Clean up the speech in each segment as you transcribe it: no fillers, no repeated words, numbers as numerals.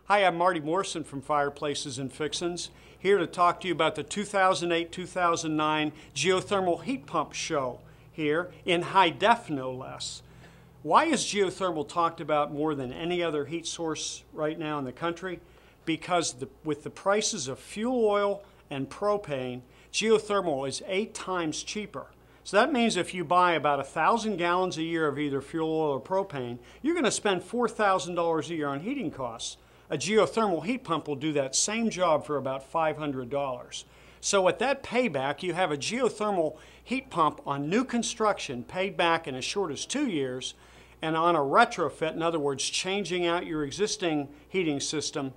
Hi, I'm Marty Morrison from Fireplaces and Fixins, here to talk to you about the 2008-2009 GeoThermal Heat Pump Show here in high def, no less. Why is geothermal talked about more than any other heat source right now in the country? Because with the prices of fuel oil and propane, geothermal is 8 times cheaper. So that means if you buy about 1,000 gallons a year of either fuel oil or propane, you're going to spend $4,000 a year on heating costs. A geothermal heat pump will do that same job for about $500. So at that payback, you have a geothermal heat pump on new construction paid back in as short as 2 years, and on a retrofit, in other words, changing out your existing heating system,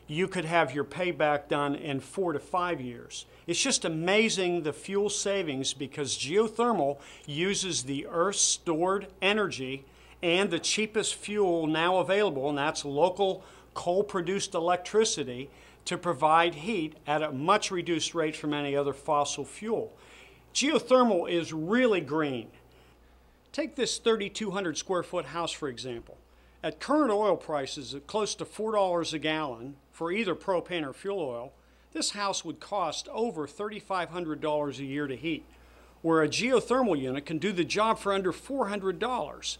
you could have your payback done in 4 to 5 years. It's just amazing the fuel savings because geothermal uses the Earth's stored energy and the cheapest fuel now available, and that's local coal-produced electricity, to provide heat at a much reduced rate from any other fossil fuel. Geothermal is really green. Take this 3,200 square foot house, for example. At current oil prices at close to $4 a gallon for either propane or fuel oil, this house would cost over $3,500 a year to heat, where a geothermal unit can do the job for under $400.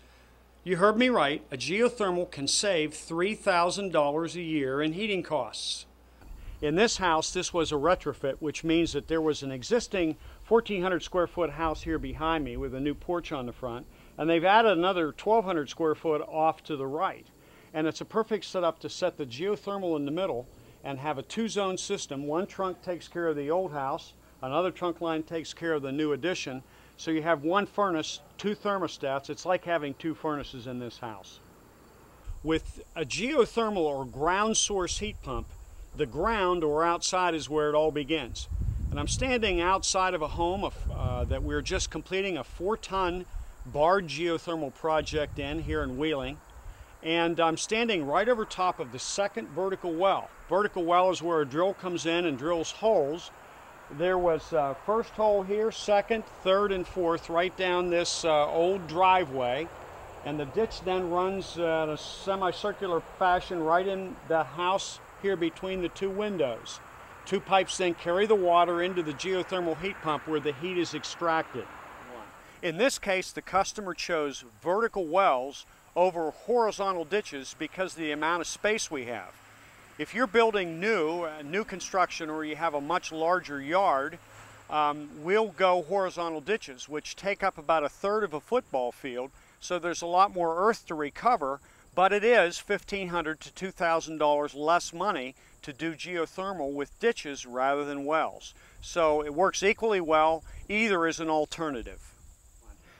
You heard me right, a geothermal can save $3,000 a year in heating costs. In this house, this was a retrofit, which means that there was an existing 1,400 square foot house here behind me with a new porch on the front, and they've added another 1,200 square foot off to the right. And it's a perfect setup to set the geothermal in the middle and have a two-zone system. One trunk takes care of the old house, another trunk line takes care of the new addition. So you have one furnace, 2 thermostats. It's like having 2 furnaces in this house. With a geothermal or ground source heat pump, the ground or outside is where it all begins. And I'm standing outside of a home that we're just completing a 4-ton barred geothermal project in here in Wheeling. And I'm standing right over top of the second vertical well. Vertical well is where a drill comes in and drills holes. There was first hole here, second, third, and fourth right down this old driveway. And the ditch then runs in a semicircular fashion right in the house here between the 2 windows. 2 pipes then carry the water into the geothermal heat pump where the heat is extracted. In this case, the customer chose vertical wells over horizontal ditches because of the amount of space we have. If you're building new construction, or you have a much larger yard, we'll go horizontal ditches, which take up about 1/3 of a football field, so there's a lot more earth to recover, but it is $1,500 to $2,000 less money to do geothermal with ditches rather than wells. So it works equally well. Either is an alternative.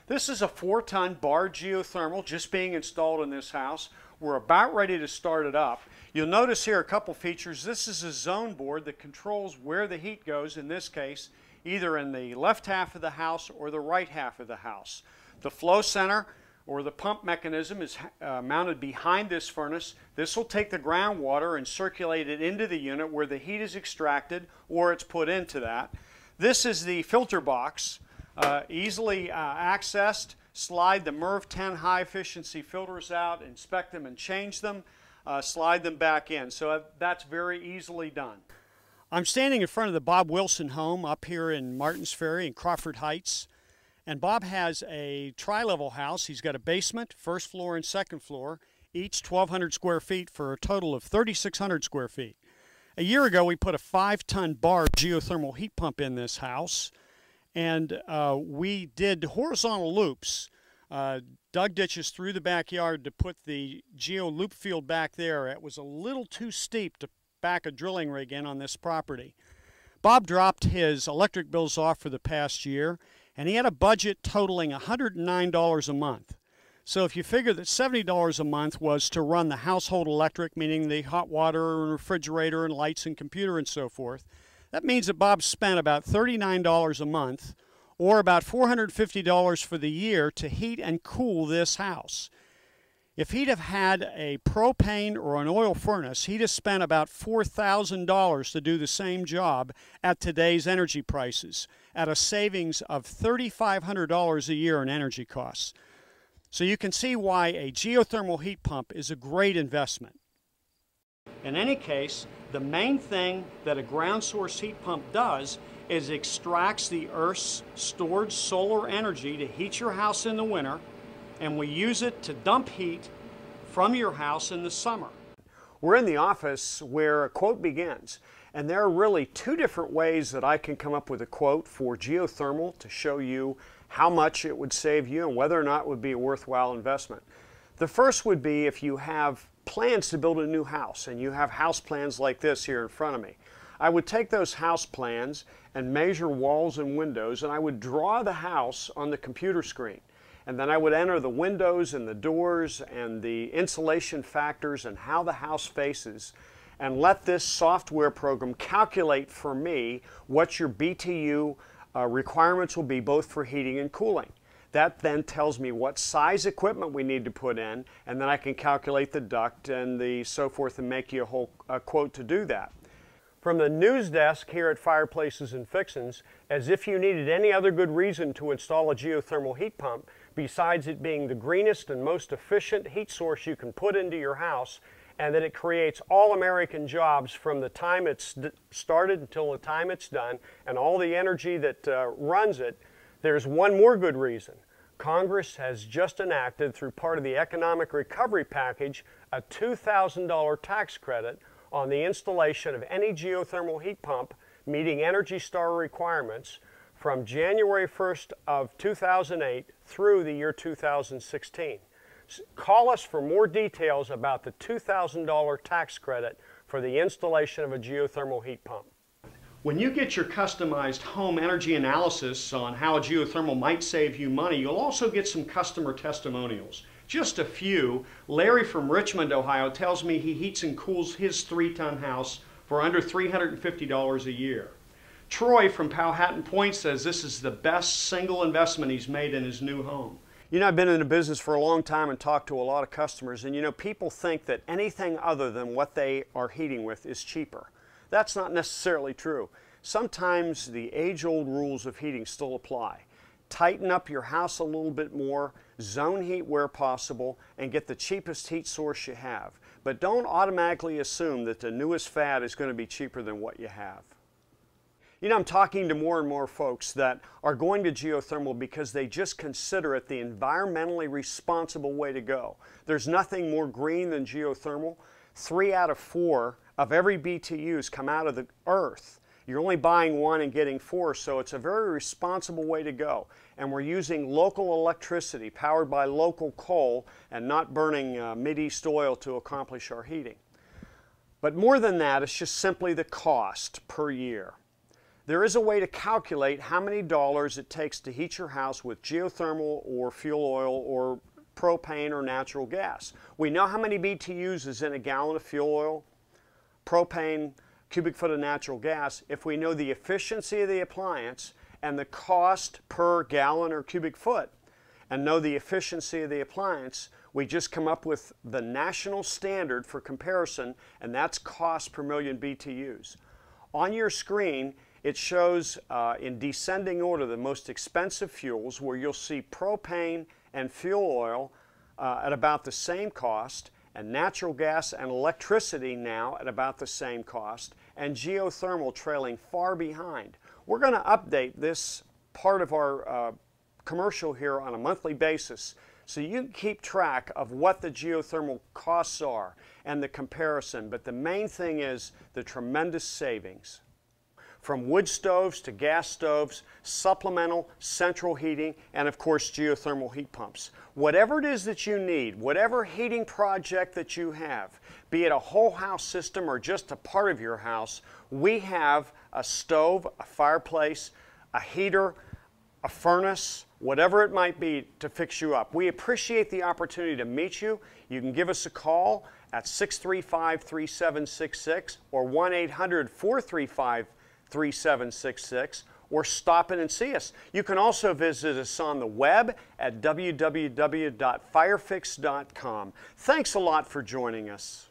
This is a 4-ton barred geothermal just being installed in this house. We're about ready to start it up. You'll notice here a couple features. This is a zone board that controls where the heat goes, in this case, either in the left half of the house or the right half of the house. The flow center, or the pump mechanism, is mounted behind this furnace. This will take the groundwater and circulate it into the unit where the heat is extracted, or it's put into that. This is the filter box, easily accessed. Slide the MERV 10 high efficiency filters out, inspect them and change them, slide them back in. So that's very easily done. I'm standing in front of the Bob Wilson home up here in Martins Ferry in Crawford Heights. And Bob has a tri-level house. He's got a basement, first floor and second floor, each 1,200 square feet for a total of 3,600 square feet. A year ago, we put a 5-ton barred geothermal heat pump in this house. And we did horizontal loops, dug ditches through the backyard to put the geo loop field back there. It was a little too steep to back a drilling rig in on this property. Bob dropped his electric bills off for the past year, and he had a budget totaling $109 a month. So if you figure that $70 a month was to run the household electric, meaning the hot water and refrigerator and lights and computer and so forth, that means that Bob spent about $39 a month, or about $450 for the year, to heat and cool this house. If he'd have had a propane or an oil furnace, he'd have spent about $4,000 to do the same job at today's energy prices, at a savings of $3,500 a year in energy costs. So you can see why a geothermal heat pump is a great investment. In any case, the main thing that a ground source heat pump does is extracts the Earth's stored solar energy to heat your house in the winter, and we use it to dump heat from your house in the summer. We're in the office where a quote begins, and there are really two different ways that I can come up with a quote for geothermal to show you how much it would save you and whether or not it would be a worthwhile investment. The first would be if you have plans to build a new house and you have house plans like this here in front of me. I would take those house plans and measure walls and windows, and I would draw the house on the computer screen. And then I would enter the windows and the doors and the insulation factors and how the house faces, and let this software program calculate for me what your BTU requirements will be both for heating and cooling. That then tells me what size equipment we need to put in, and then I can calculate the duct and the so forth and make you a whole quote to do that. From the news desk here at Fireplaces and Fixins, as if you needed any other good reason to install a geothermal heat pump, besides it being the greenest and most efficient heat source you can put into your house, and that it creates all-American jobs from the time it's started until the time it's done, and all the energy that runs it, there's one more good reason. Congress has just enacted, through part of the economic recovery package, a $2,000 tax credit on the installation of any geothermal heat pump meeting Energy Star requirements from January 1st of 2008 through the year 2016. Call us for more details about the $2,000 tax credit for the installation of a geothermal heat pump. When you get your customized home energy analysis on how a geothermal might save you money, you'll also get some customer testimonials. Just a few. Larry from Richmond, Ohio tells me he heats and cools his 3-ton house for under $350 a year. Troy from Powhatan Point says this is the best single investment he's made in his new home. You know, I've been in the business for a long time and talked to a lot of customers, and you know, people think that anything other than what they are heating with is cheaper. That's not necessarily true. Sometimes the age-old rules of heating still apply. Tighten up your house a little bit more, zone heat where possible, and get the cheapest heat source you have. But don't automatically assume that the newest fad is going to be cheaper than what you have. You know, I'm talking to more and more folks that are going to geothermal because they just consider it the environmentally responsible way to go. There's nothing more green than geothermal. 3 out of 4 of every BTUs come out of the earth. You're only buying 1 and getting 4, so it's a very responsible way to go. And we're using local electricity powered by local coal and not burning Mideast oil to accomplish our heating. But more than that, it's just simply the cost per year. There is a way to calculate how many dollars it takes to heat your house with geothermal or fuel oil or propane or natural gas. We know how many BTUs is in a gallon of fuel oil, propane, cubic foot of natural gas. If we know the efficiency of the appliance and the cost per gallon or cubic foot and know the efficiency of the appliance, we just come up with the national standard for comparison, and that's cost per million BTUs. On your screen, it shows in descending order the most expensive fuels, where you'll see propane and fuel oil at about the same cost, and natural gas and electricity now at about the same cost, and geothermal trailing far behind. We're going to update this part of our commercial here on a monthly basis so you can keep track of what the geothermal costs are and the comparison, but the main thing is the tremendous savings. From wood stoves to gas stoves, supplemental, central heating, and of course geothermal heat pumps. Whatever it is that you need, whatever heating project that you have, be it a whole house system or just a part of your house, we have a stove, a fireplace, a heater, a furnace, whatever it might be to fix you up. We appreciate the opportunity to meet you. You can give us a call at 635-3766 or 1-800-435-3766, or stop in and see us. You can also visit us on the web at www.firefix.com. Thanks a lot for joining us.